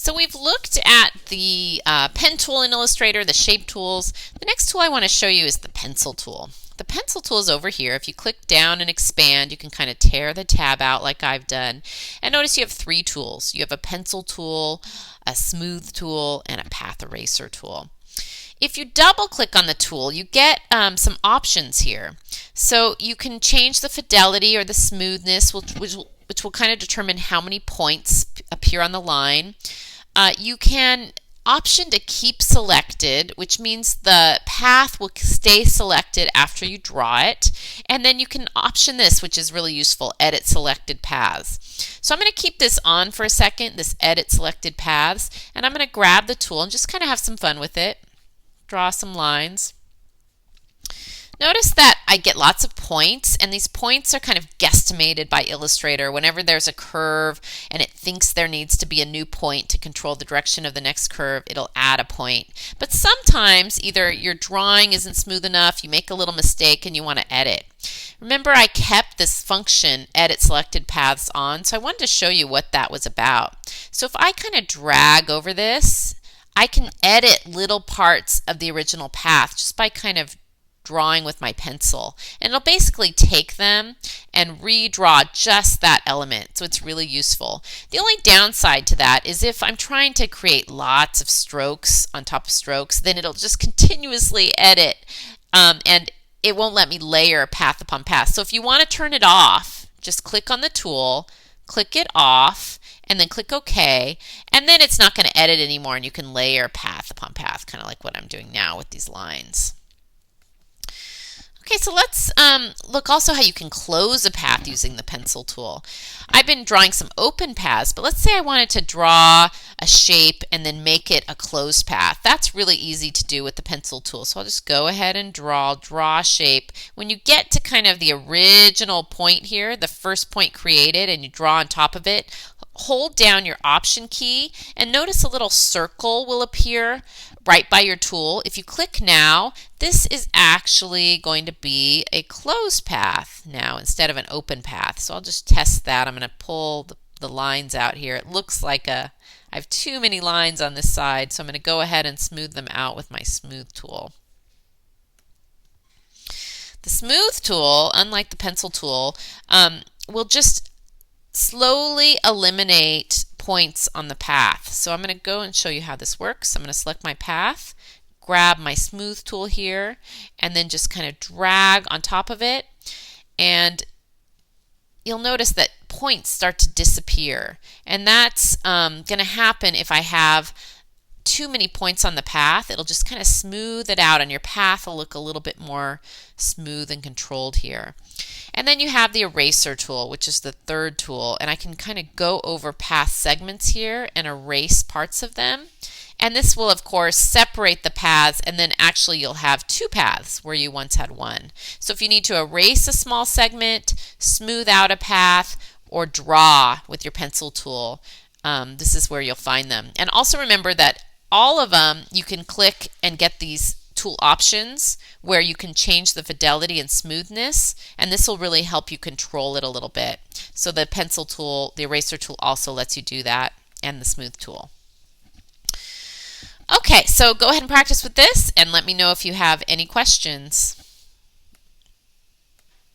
So we've looked at the pen tool in Illustrator, the shape tools. The next tool I want to show you is the pencil tool. The pencil tool is over here. If you click down and expand, you can kind of tear the tab out like I've done. And notice you have three tools. You have a pencil tool, a smooth tool, and a path eraser tool. If you double click on the tool, you get some options here. So you can change the fidelity or the smoothness, which will kind of determine how many points appear on the line. You can option to keep selected, which means the path will stay selected after you draw it. And then you can option this, which is really useful, edit selected paths. So I'm going to keep this on for a second, this edit selected paths, and I'm going to grab the tool and just kind of have some fun with it. Draw some lines. Notice that I get lots of points, and these points are kind of guesstimated by Illustrator. Whenever there's a curve and it thinks there needs to be a new point to control the direction of the next curve, it'll add a point. But sometimes either your drawing isn't smooth enough, you make a little mistake, and you want to edit. Remember, I kept this function, edit selected paths, on, so I wanted to show you what that was about. So if I kind of drag over this, I can edit little parts of the original path just by kind of drawing with my pencil, and it'll basically take them and redraw just that element, so it's really useful. The only downside to that is if I'm trying to create lots of strokes on top of strokes, then it'll just continuously edit and it won't let me layer path upon path. So if you want to turn it off, just click on the tool, click it off, and then click OK, and then it's not going to edit anymore, and you can layer path upon path, kind of like what I'm doing now with these lines. Okay, so let's look also how you can close a path using the pencil tool. I've been drawing some open paths, but let's say I wanted to draw a shape and then make it a closed path. That's really easy to do with the pencil tool. So I'll just go ahead and draw a shape. When you get to kind of the original point here, the first point created, and you draw on top of it, hold down your Option key and notice a little circle will appear right by your tool. If you click now, this is actually going to be a closed path now instead of an open path. So I'll just test that. I'm going to pull the lines out here. It looks like I have too many lines on this side, so I'm going to go ahead and smooth them out with my smooth tool. The smooth tool, unlike the pencil tool, will just slowly eliminate points on the path. So I'm going to go and show you how this works. I'm going to select my path, grab my smooth tool here, and then just kind of drag on top of it, and you'll notice that points start to disappear, and that's going to happen if I have too many points on the path. It'll just kind of smooth it out, and your path will look a little bit more smooth and controlled here. And then you have the eraser tool, which is the third tool, and I can kind of go over path segments here and erase parts of them. And this will, of course, separate the paths, and then actually you'll have two paths where you once had one. So if you need to erase a small segment, smooth out a path, or draw with your pencil tool, this is where you'll find them. And also remember that all of them, you can click and get these tool options where you can change the fidelity and smoothness, and this will really help you control it a little bit. So the pencil tool, the eraser tool also lets you do that, and the smooth tool. Okay, so go ahead and practice with this and let me know if you have any questions.